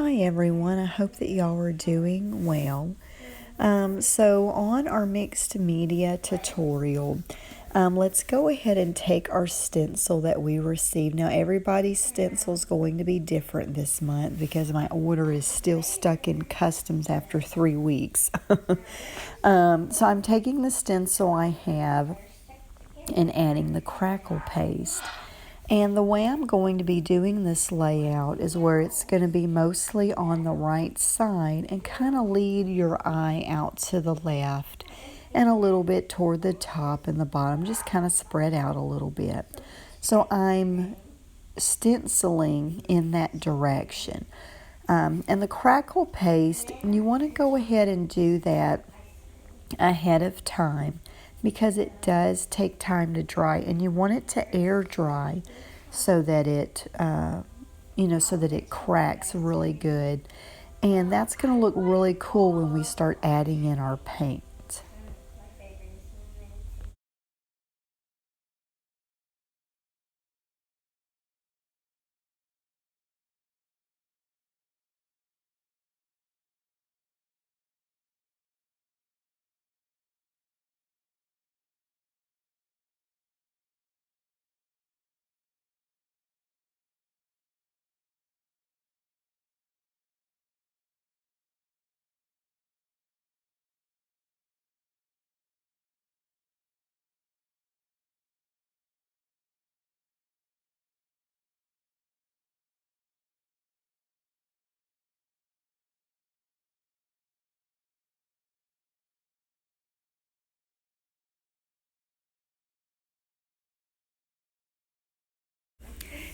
Hi everyone, I hope that y'all are doing well. So on our mixed media tutorial, let's go ahead and take our stencil that we received. Now everybody's stencil is going to be different this month because my order is still stuck in customs after 3 weeks. So I'm taking the stencil I have and adding the crackle paste. And the way I'm going to be doing this layout is where it's going to be mostly on the right side and kind of lead your eye out to the left and a little bit toward the top and the bottom, just kind of spread out a little bit. So I'm stenciling in that direction. And the crackle paste, you want to go ahead and do that ahead of time because it does take time to dry, and you want it to air dry so that it so that it cracks really good, and that's going to look really cool when we start adding in our paint.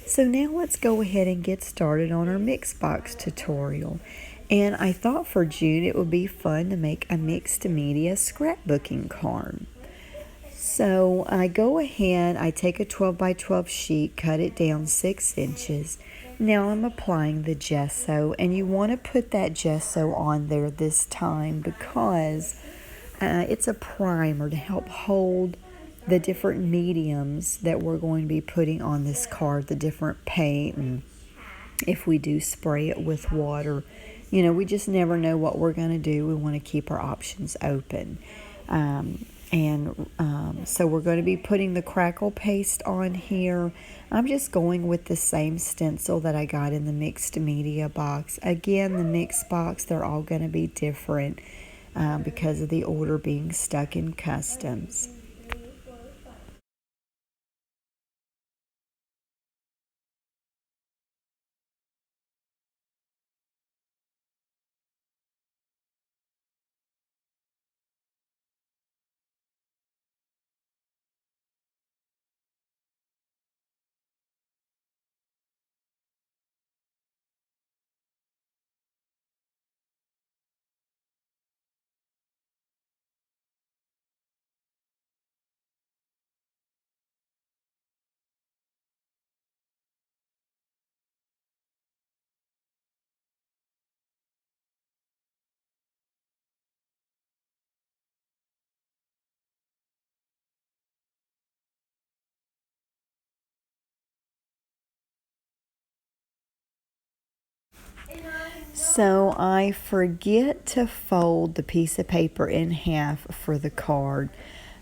So now let's go ahead and get started on our mix box tutorial. And I thought for June it would be fun to make a mixed media scrapbooking card. So I go ahead, I take a 12 by 12 sheet, cut it down 6 inches. Now I'm applying the gesso, and you want to put that gesso on there this time because it's a primer to help hold the different mediums that we're going to be putting on this card, the different paint, and if we do spray it with water. We just never know what we're going to do. We want to keep our options open. So we're going to be putting the crackle paste on here. I'm just going with the same stencil that I got in the mixed media box. Again, the mixed box, they're all going to be different because of the order being stuck in customs. So I forget to fold the piece of paper in half for the card.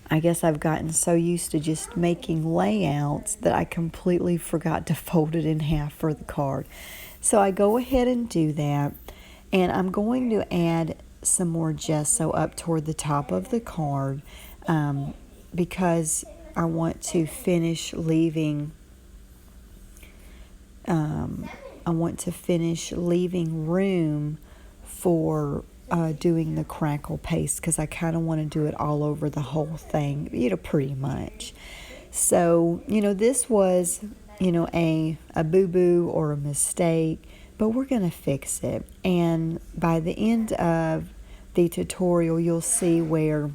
I guess I've gotten so used to just making layouts that I completely forgot to fold it in half for the card. So I go ahead and do that, and I'm going to add some more gesso up toward the top of the card because I want to finish leaving room for doing the crackle paste because I kind of want to do it all over the whole thing, pretty much. So, this was, a boo-boo or a mistake, but we're going to fix it. And by the end of the tutorial, you'll see where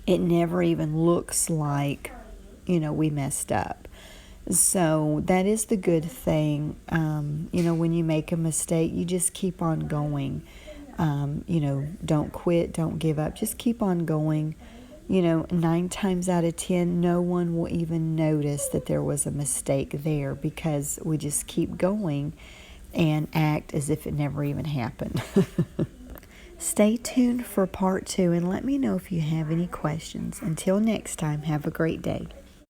it never even looks like, we messed up. So that is the good thing. When you make a mistake, you just keep on going. Don't quit, don't give up, just keep on going. 9 times out of 10, no one will even notice that there was a mistake there because we just keep going and act as if it never even happened. Stay tuned for part 2 and let me know if you have any questions. Until next time, have a great day.